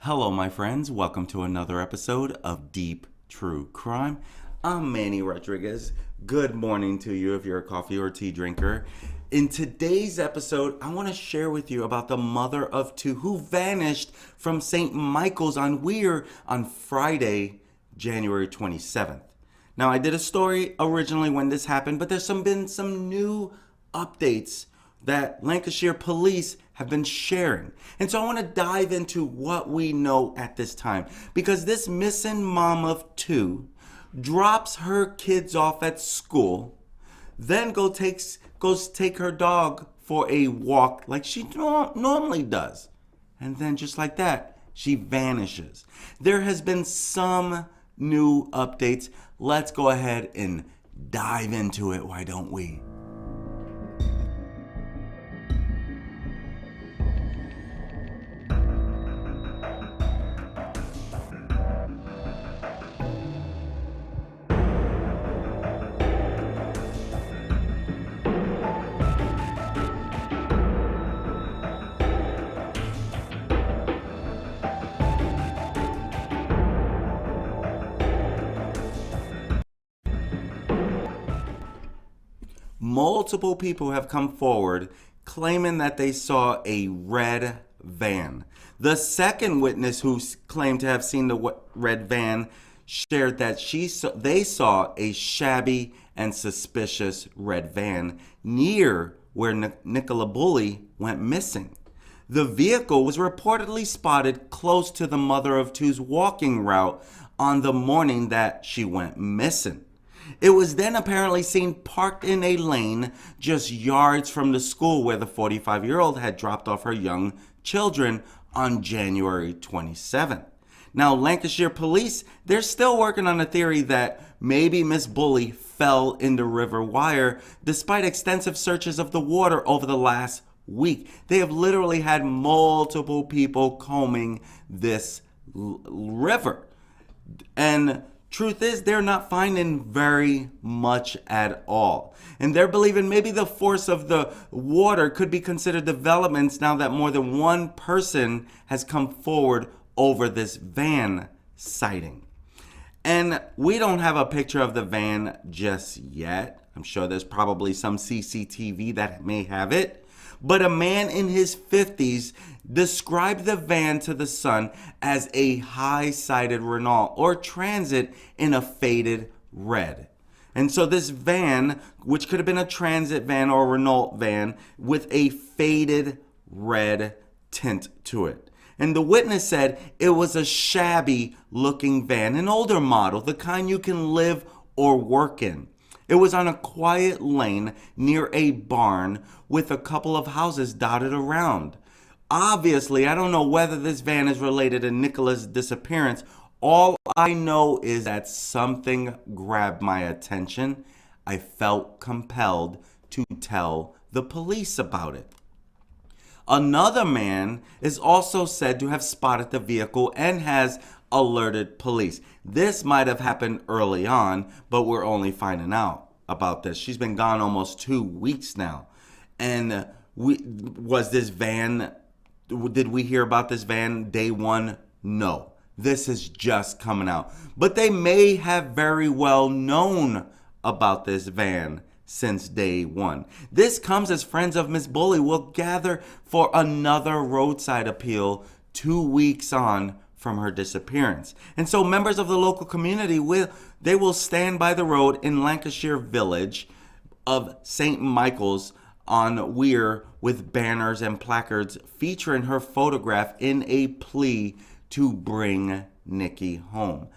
Hello, my friends. Welcome to another episode of Deep True Crime. I'm Manny Rodriguez. Good morning to you if you're a coffee or tea drinker. In today's episode, I want to share with you about the mother of two who vanished from St. Michael's on Weir on Friday, January 27th. Now, I did a story originally when this happened, but there's been some new updates that Lancashire police have been sharing. And so I want to dive into what we know at this time, because this missing mom of two drops her kids off at school, then goes take her dog for a walk like she normally does. And then just like that, she vanishes. There has been some new updates. Let's go ahead and dive into it, why don't we? Multiple people have come forward claiming that they saw a red van. The second witness who claimed to have seen the red van shared that they saw a shabby and suspicious red van near where Nicola Bulley went missing. The vehicle was reportedly spotted close to the mother of two's walking route on the morning that she went missing. It was then apparently seen parked in a lane just yards from the school where the 45-year-old had dropped off her young children on January 27th. Now, Lancashire police, they're still working on a theory that maybe Miss Bulley fell in the River Wire despite extensive searches of the water over the last week. They have literally had multiple people combing this river. And truth is, they're not finding very much at all. And they're believing maybe the force of the water could be considered developments now that more than one person has come forward over this van sighting. And we don't have a picture of the van just yet. I'm sure there's probably some CCTV that may have it. But a man in his 50s described the van to the Sun as a high-sided Renault or Transit in a faded red. And so this van, which could have been a Transit van or a Renault van with a faded red tint to it. And the witness said it was a shabby looking van, an older model, the kind you can live or work in. It was on a quiet lane near a barn with a couple of houses dotted around. Obviously, I don't know whether this van is related to Nicola's disappearance. All I know is that something grabbed my attention. I felt compelled to tell the police about it. Another man is also said to have spotted the vehicle and has alerted police. This might have happened early on, but we're only finding out about this. She's been gone almost 2 weeks now. And was this van, did we hear about this van day one? No. This is just coming out. But they may have very well known about this van since day one. This comes as friends of Miss Bulley will gather for another roadside appeal 2 weeks on from her disappearance. And so members of the local community will stand by the road in Lancashire Village of St. Michael's on Weir with banners and placards featuring her photograph in a plea to bring Nikki home.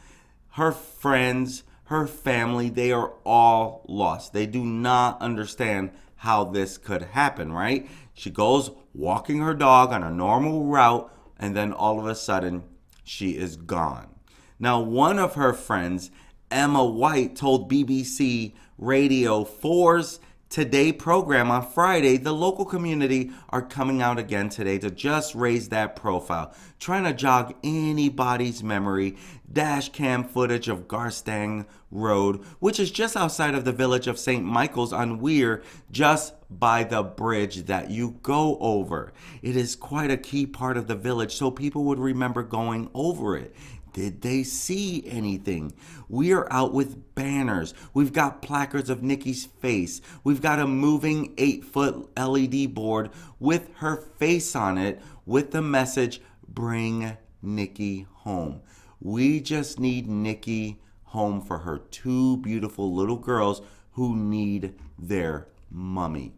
Her friends, her family, they are all lost. They do not understand how this could happen, right? She goes walking her dog on a normal route, and then all of a sudden, she is gone. Now, one of her friends, Emma White, told BBC Radio 4's Today program on Friday, the local community are coming out again today to just raise that profile, trying to jog anybody's memory. Dash cam footage of Garstang Road, which is just outside of the village of St. Michael's on Weir, just by the bridge that you go over. It is quite a key part of the village, so people would remember going over it. Did they see anything? We are out with banners. We've got placards of Nikki's face. We've got a moving 8-foot LED board with her face on it with the message, "Bring Nikki home." We just need Nikki home for her 2 beautiful little girls who need their mummy.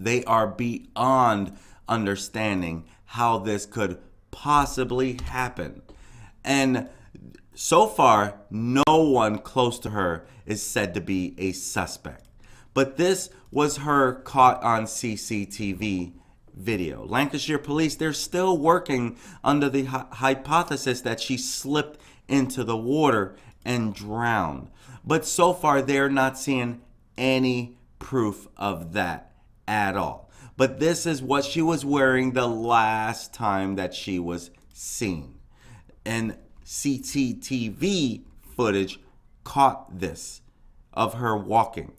They are beyond understanding how this could possibly happen. And so far, no one close to her is said to be a suspect. But this was her caught on CCTV video. Lancashire police, they're still working under the hypothesis that she slipped into the water and drowned. But so far, they're not seeing any proof of that at all. But this is what she was wearing the last time that she was seen. And CCTV footage caught this of her walking.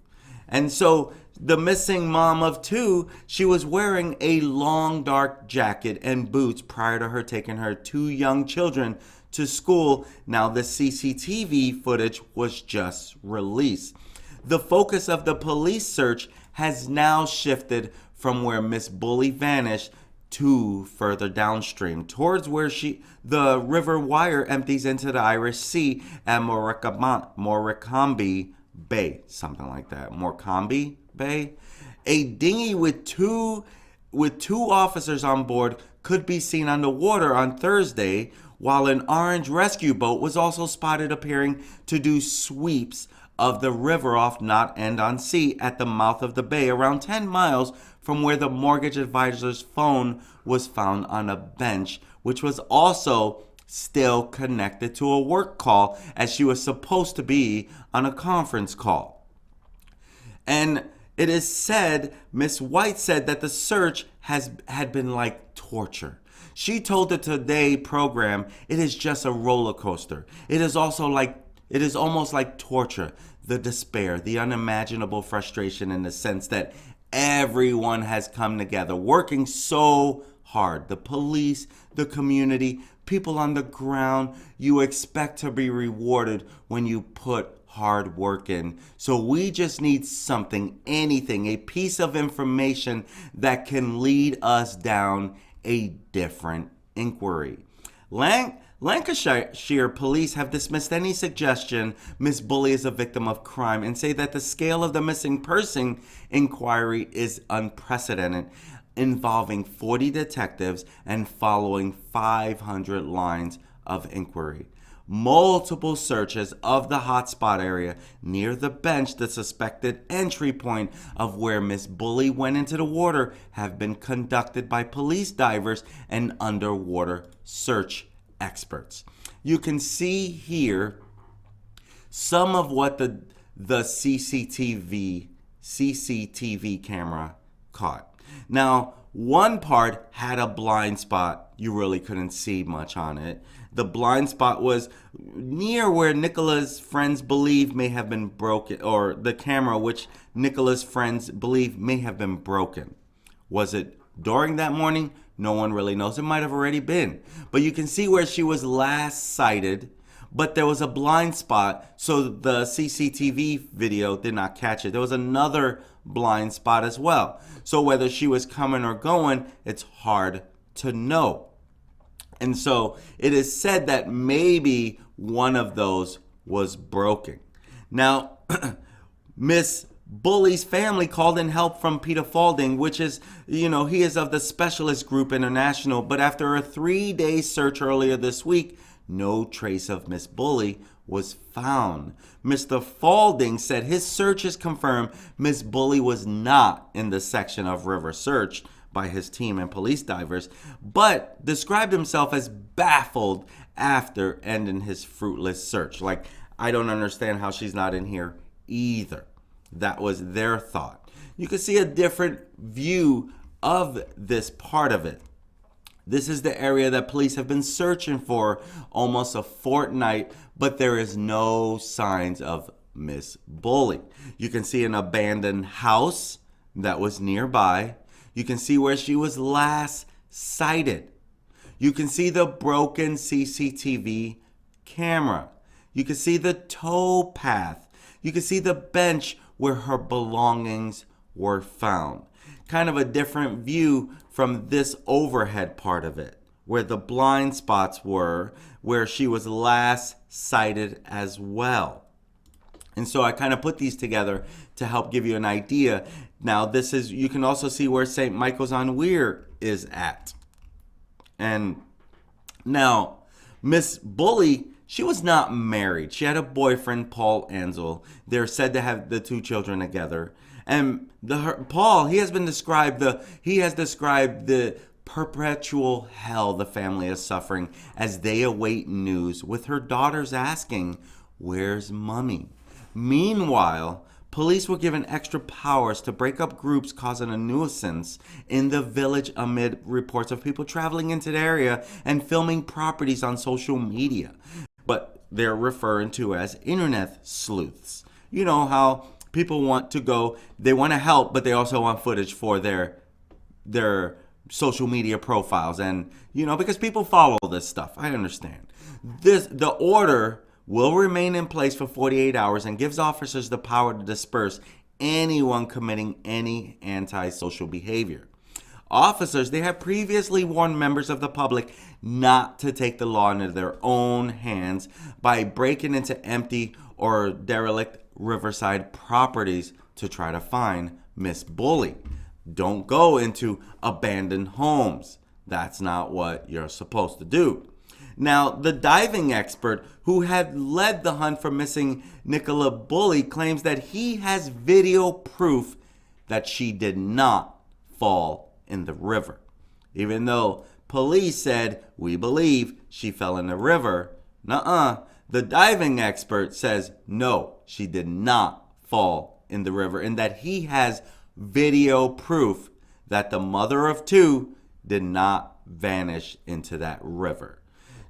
And so the missing mom of 2, she was wearing a long dark jacket and boots prior to her taking her 2 young children to school. Now the CCTV footage was just released. The focus of the police search has now shifted from where Miss Bulley vanished to further downstream, towards where the River Wire empties into the Irish Sea at Morecambe Bay, something like that. Morecambe Bay. A dinghy with two officers on board could be seen on the water on Thursday, while an orange rescue boat was also spotted appearing to do sweeps of the river off Knot End on Sea at the mouth of the bay, around 10 miles from where the mortgage advisor's phone was found on a bench, which was also still connected to a work call, as she was supposed to be on a conference call. And it is said, Miss White said that the search had been like torture. She told the Today program, "It is just a roller coaster. It is almost like torture, the despair, the unimaginable frustration in the sense that everyone has come together, working so hard. The police, the community, people on the ground. You expect to be rewarded when you put hard work in. So we just need something, anything, a piece of information that can lead us down a different inquiry." Lancashire police have dismissed any suggestion Miss Bulley is a victim of crime and say that the scale of the missing person inquiry is unprecedented, involving 40 detectives and following 500 lines of inquiry. Multiple searches of the hotspot area near the bench, the suspected entry point of where Miss Bulley went into the water, have been conducted by police divers and underwater search experts. You can see here some of what the CCTV camera caught. Now, one part had a blind spot. You really couldn't see much on it. The blind spot was near where Nicola's friends believe may have been broken, or the camera which Nicola's friends believe may have been broken. Was it during that morning? No one really knows. It might have already been. But you can see where she was last sighted, but there was a blind spot, so the CCTV video did not catch it. There was another blind spot as well. So whether she was coming or going, it's hard to know. And so it is said that maybe one of those was broken. Now, Miss Bulley's family called in help from Peter Falding, which is, he is of the Specialist Group International. But after a 3-day search earlier this week, no trace of Miss Bulley was found. Mr. Falding said his searches confirmed Miss Bulley was not in the section of river searched by his team and police divers, but described himself as baffled after ending his fruitless search. Like, I don't understand how she's not in here either. That was their thought. you can see a different view of this part of it. This is the area that police have been searching for almost a fortnight, but there is no signs of Miss Bulley. You can see an abandoned house that was nearby. You can see where she was last sighted. You can see the broken CCTV camera. You can see the tow path. You can see the bench where her belongings were found. Kind of a different view from this overhead part of it, where the blind spots were, where she was last sighted as well. And so I kind of put these together to help give you an idea. Now this is, you can also see where St. Michael's on Weir is at. And now Miss Bulley, she was not married. She had a boyfriend, Paul Ansel. They're said to have the 2 children together. And Paul, he has described the perpetual hell the family is suffering as they await news, with her daughters asking, "Where's mommy?" Meanwhile, police were given extra powers to break up groups causing a nuisance in the village amid reports of people traveling into the area and filming properties on social media. But they're referred to as internet sleuths. You know how people want to go, they want to help, but they also want footage for their social media profiles. And, you know, because people follow this stuff, I understand. The order will remain in place for 48 hours and gives officers the power to disperse anyone committing any antisocial behavior. Officers, they have previously warned members of the public not to take the law into their own hands by breaking into empty or derelict riverside properties to try to find Miss Bulley. Don't go into abandoned homes. That's not what you're supposed to do. Now, the diving expert who had led the hunt for missing Nicola Bulley claims that he has video proof that she did not fall in the river. Even though police said, "We believe she fell in the river," the diving expert says, no, she did not fall in the river, and that he has video proof that the mother of 2 did not vanish into that river.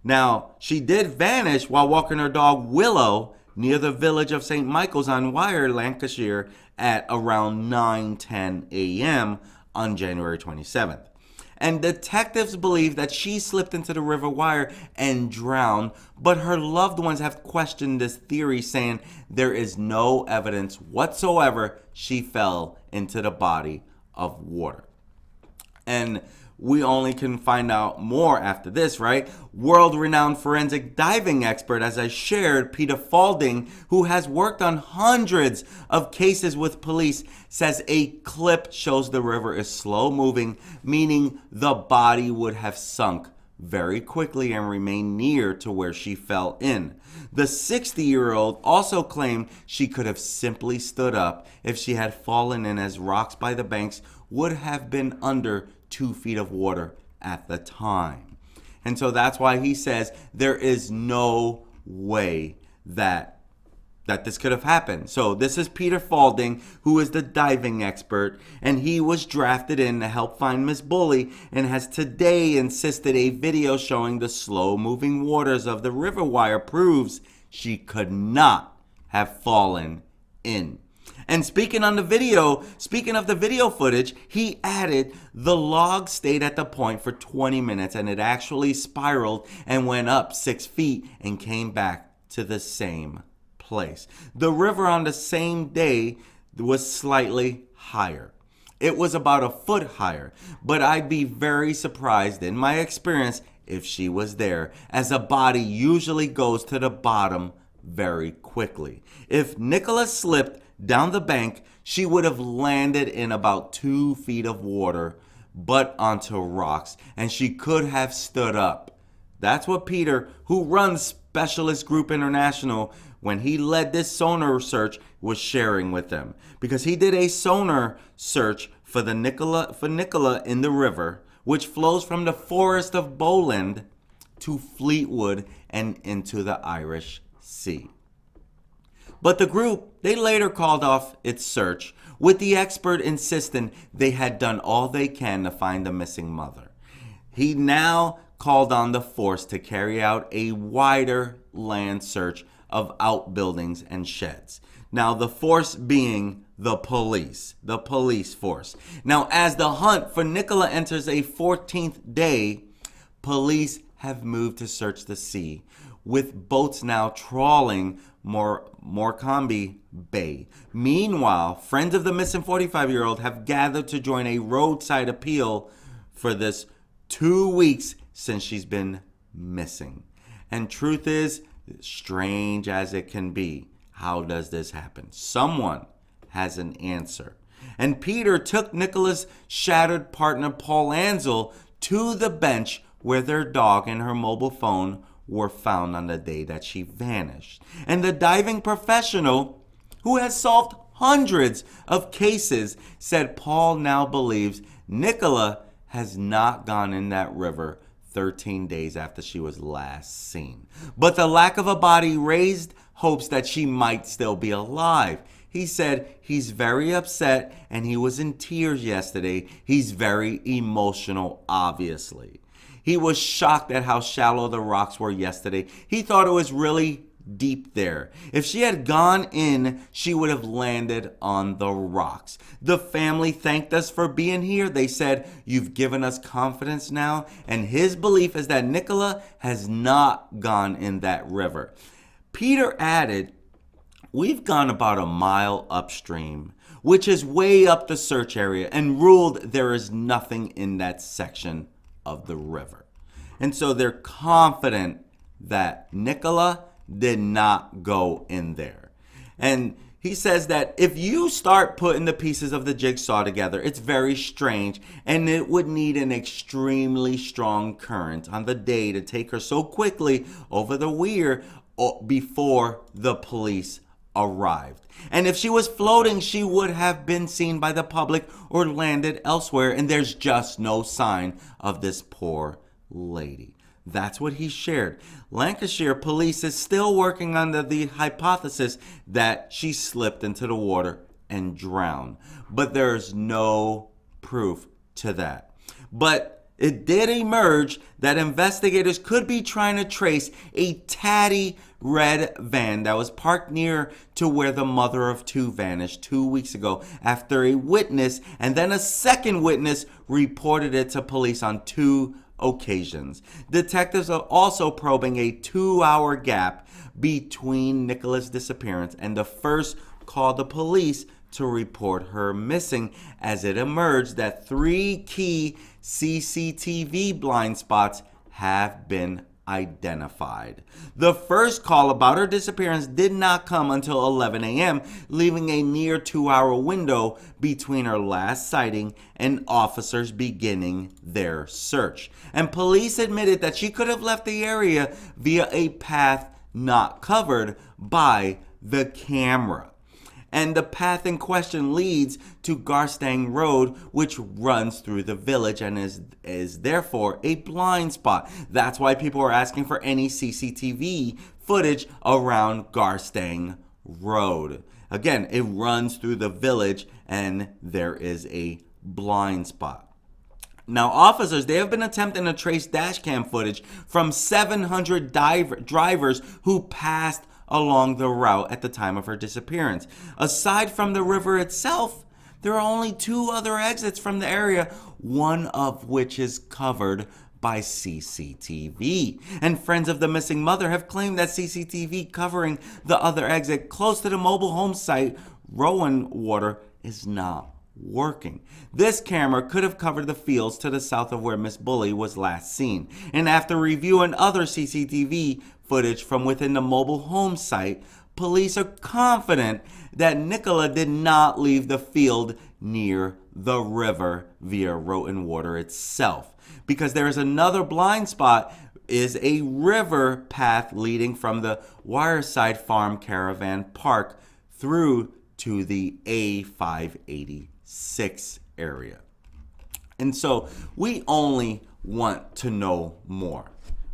Now, she did vanish while walking her dog Willow near the village of St. Michael's on Wyre, Lancashire at around 9:10 a.m. on January 27th. And detectives believe that she slipped into the River Wyre and drowned, but her loved ones have questioned this theory, saying there is no evidence whatsoever she fell into the body of water. And we only can find out more after this, right? World-renowned forensic diving expert, as I shared, Peter Falding, who has worked on hundreds of cases with police, says a clip shows the river is slow-moving, meaning the body would have sunk very quickly and remain near to where she fell in. The 60-year-old also claimed she could have simply stood up if she had fallen in, as rocks by the banks would have been under 2 feet of water at the time. And so that's why he says there is no way that this could have happened. So this is Peter Falding, who is the diving expert, and he was drafted in to help find Miss Bulley, and has today insisted a video showing the slow-moving waters of the River Wyre proves she could not have fallen in. And speaking of the video footage, he added the log stayed at the point for 20 minutes and it actually spiraled and went up 6 feet and came back to the same place. The river on the same day was slightly higher. It was about a foot higher, but I'd be very surprised in my experience if she was there, as a body usually goes to the bottom very quickly. If Nicola slipped down the bank, she would have landed in about 2 feet of water, but onto rocks, and she could have stood up. That's what Peter, who runs Specialist Group International, when he led this sonar search, was sharing with them. Because he did a sonar search for Nicola in the river, which flows from the forest of Bowland to Fleetwood and into the Irish Sea. But the group, they later called off its search, with the expert insisting they had done all they can to find the missing mother. He now called on the force to carry out a wider land search of outbuildings and sheds. Now, the force being the police force. Now, as the hunt for Nicola enters a 14th day, police have moved to search the sea, with boats now trawling Morecambe Bay. Meanwhile, friends of the missing 45-year-old have gathered to join a roadside appeal for this 2 weeks since she's been missing. And truth is, strange as it can be, how does this happen? Someone has an answer. And Peter took Nicola's shattered partner Paul Ansel to the bench where their dog and her mobile phone were found on the day that she vanished. And the diving professional, who has solved hundreds of cases, said Paul now believes Nicola has not gone in that river 13 days after she was last seen. But the lack of a body raised hopes that she might still be alive. He said he's very upset and he was in tears yesterday. He's very emotional, obviously. He was shocked at how shallow the rocks were yesterday. He thought it was really deep there. If she had gone in, she would have landed on the rocks. The family thanked us for being here. They said, "You've given us confidence now." And his belief is that Nicola has not gone in that river. Peter added, "We've gone about a mile upstream, which is way up the search area, and ruled there is nothing in that section of the river." And so they're confident that Nicola did not go in there. And he says that if you start putting the pieces of the jigsaw together, it's very strange, and it would need an extremely strong current on the day to take her so quickly over the weir before the police arrived. And if she was floating, she would have been seen by the public or landed elsewhere, and there's just no sign of this poor lady. That's what he shared. Lancashire police is still working under the hypothesis that she slipped into the water and drowned, but there's no proof to that. But it did emerge that investigators could be trying to trace a tatty red van that was parked near to where the mother of two vanished 2 weeks ago, after a witness and then a second witness reported it to police on 2 occasions. Detectives are also probing a 2-hour gap between Nicola's disappearance and the first call the police to report her missing, as it emerged that 3 key CCTV blind spots have been identified. The first call about her disappearance did not come until 11 a.m., leaving a near 2-hour window between her last sighting and officers beginning their search. And police admitted that she could have left the area via a path not covered by the camera. And the path in question leads to Garstang Road, which runs through the village and is therefore a blind spot. That's why people are asking for any CCTV footage around Garstang Road. Again, it runs through the village and there is a blind spot. Now, officers, they have been attempting to trace dashcam footage from 700 drivers who passed along the route at the time of her disappearance. Aside from the river itself, there are only 2 other exits from the area, one of which is covered by CCTV. And friends of the missing mother have claimed that CCTV covering the other exit close to the mobile home site, Rowan Water, is not working. This camera could have covered the fields to the south of where Miss Bulley was last seen. And after reviewing other CCTV footage from within the mobile home site, police are confident that Nicola did not leave the field near the river via Rowan Water itself, because there is another blind spot, is a river path leading from the Wireside Farm Caravan Park through to the A586 area. And so we only want to know more,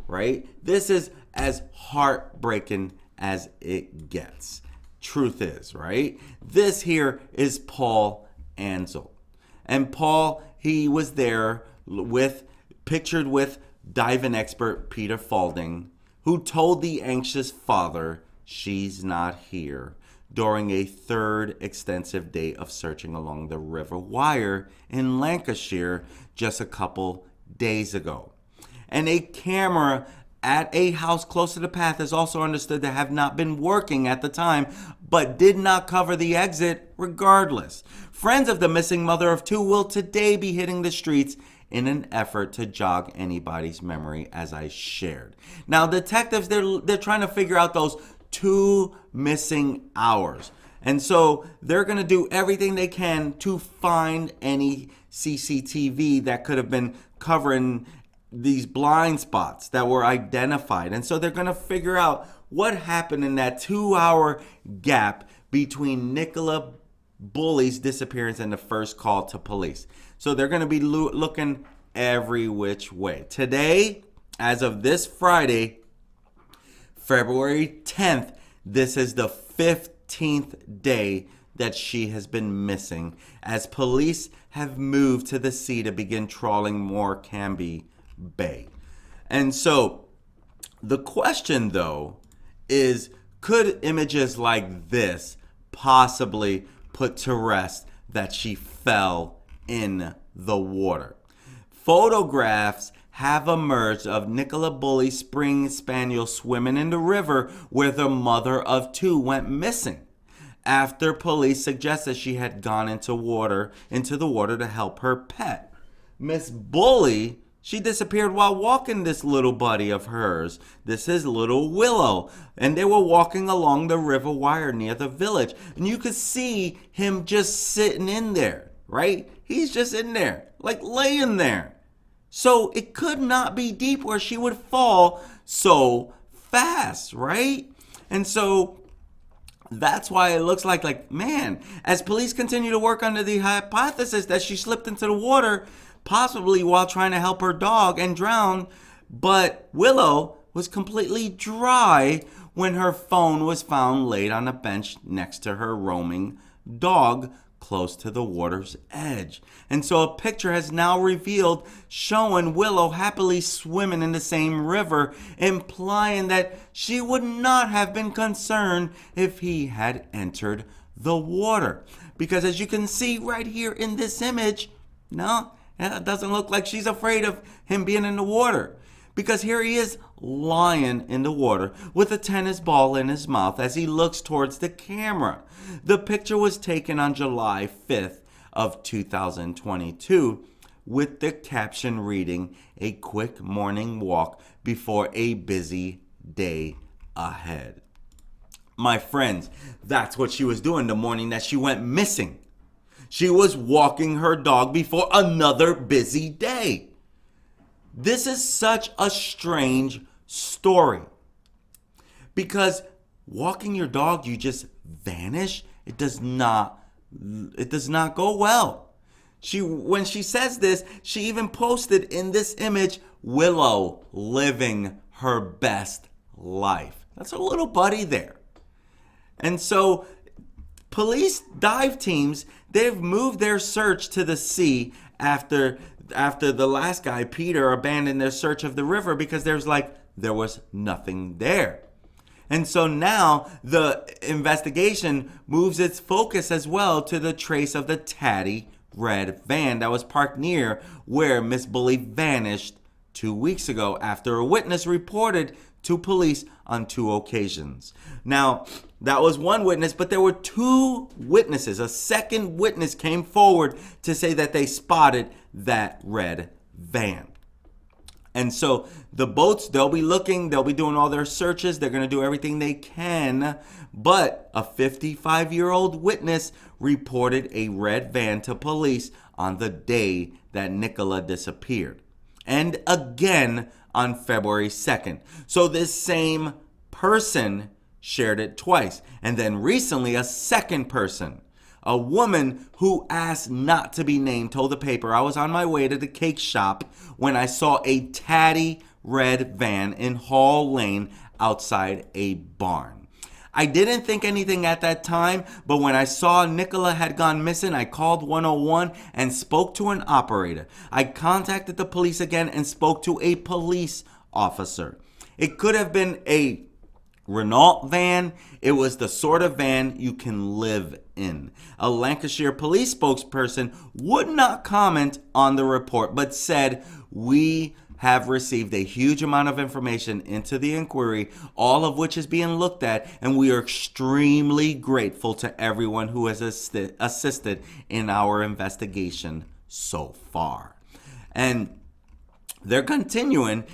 right? This is as heartbreaking as it gets. truth is, right? This here is Paul Ansel. And Paul, he was there pictured with diving expert Peter Falding, who told the anxious father she's not here during a third extensive day of searching along the River Wire in Lancashire just a couple days ago. And a camera at a house close to the path is also understood to have not been working at the time, but did not cover the exit regardless. Friends of the missing mother of two will today be hitting the streets in an effort to jog anybody's memory, as I shared. Now, detectives, they're trying to figure out those 2 missing hours. And so they're going to do everything they can to find any CCTV that could have been covering these blind spots that were identified. And so they're going to figure out what happened in that 2-hour gap between Nicola Bulley's disappearance and the first call to police. So they're going to be looking every which way. Today, as of this Friday, February 10th, this is the 15th day that she has been missing, as police have moved to the sea to begin trawling Morecambe Bay. And so the question, though, is could images like this possibly put to rest that she fell in the water? Photographs have emerged of Nicola Bulley Spring Spaniel swimming in the river where the mother of two went missing after police suggested she had gone into the water to help her pet. Miss Bulley, she disappeared while walking this little buddy of hers. This is little Willow. And they were walking along the River Wire near the village. And you could see him just sitting in there, right? He's just in there, like laying there. So it could not be deep where she would fall so fast, right? And so that's why it looks like, man, as police continue to work under the hypothesis that she slipped into the water, possibly while trying to help her dog and drown, but Willow was completely dry when her phone was found laid on a bench next to her roaming dog close to the water's edge. And so a picture has now revealed showing Willow happily swimming in the same river, implying that she would not have been concerned if he had entered the water. Because as you can see right here in this image, no, it doesn't look like she's afraid of him being in the water. Because here he is lying in the water with a tennis ball in his mouth as he looks towards the camera. The picture was taken on July 5th of 2022 with the caption reading, "A quick morning walk before a busy day ahead." My friends, that's what she was doing the morning that she went missing. She was walking her dog before another busy day. This is such a strange story because walking your dog, you just vanish. It does not go well. When she says this, she even posted in this image, Willow living her best life. That's a little buddy there. And so police dive teams, they've moved their search to the sea after the last guy, Peter, abandoned their search of the river because there was nothing there. And so now the investigation moves its focus as well to the trace of the tatty red van that was parked near where Miss Bulley vanished 2 weeks ago after a witness reported to police on 2 occasions. Now, that was one witness, but there were 2 witnesses. A second witness came forward to say that they spotted that red van. And so the boats, they'll be looking, they'll be doing all their searches, they're going to do everything they can. But a 55-year-old witness reported a red van to police on the day that Nicola disappeared. And again on February 2nd. So this same person shared it twice. And then recently a second person, a woman who asked not to be named, told the paper, "I was on my way to the cake shop when I saw a tatty red van in Hall Lane outside a barn. I didn't think anything at that time, but when I saw Nicola had gone missing, I called 101 and spoke to an operator. I contacted the police again and spoke to a police officer. It could have been a Renault van. It was the sort of van you can live in. A Lancashire police spokesperson would not comment on the report, but said, "We have received a huge amount of information into the inquiry, all of which is being looked at, and we are extremely grateful to everyone who has assisted in our investigation so far." And they're continuing,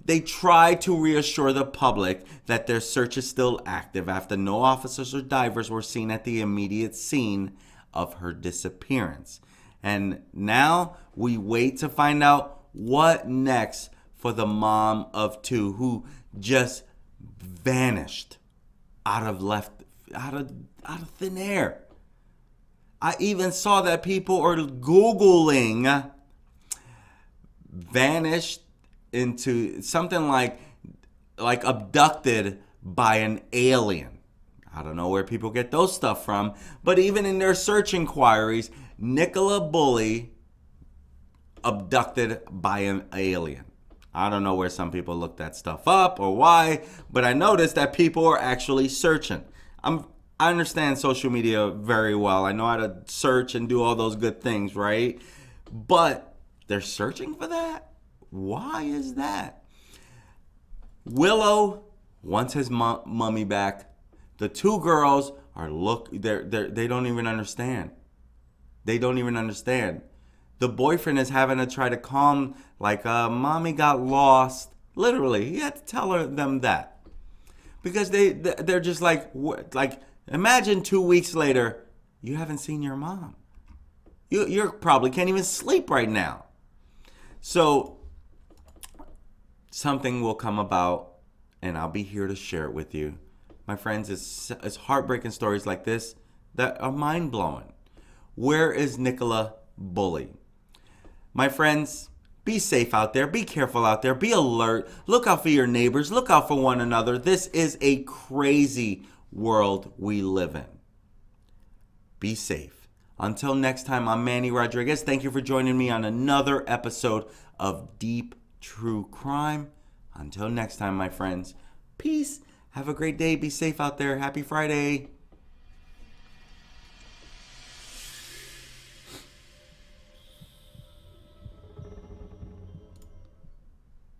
they try to reassure the public that their search is still active after no officers or divers were seen at the immediate scene of her disappearance. And now we wait to find out what next for the mom of two who just vanished out of thin air. I even saw that people are Googling vanished into something like abducted by an alien. I don't know where people get those stuff from, but even in their search inquiries, Nicola Bulley abducted by an alien. I don't know where some people look that stuff up or why, but I noticed that people are actually searching. I understand social media very well. I know how to search and do all those good things, right? But they're searching for that? Why is that? Willow wants his mummy back. The two girls are they don't even understand. They don't even understand. The boyfriend is having to try to calm, mommy got lost. Literally, he had to tell them that. Because they're just like, imagine 2 weeks later, you haven't seen your mom. You probably can't even sleep right now. So something will come about, and I'll be here to share it with you. My friends, it's heartbreaking stories like this that are mind-blowing. Where is Nicola Bulley? My friends, be safe out there. Be careful out there. Be alert. Look out for your neighbors. Look out for one another. This is a crazy world we live in. Be safe. Until next time, I'm Manny Rodriguez. Thank you for joining me on another episode of Deep True Crime. Until next time, my friends, peace. Have a great day. Be safe out there. Happy Friday.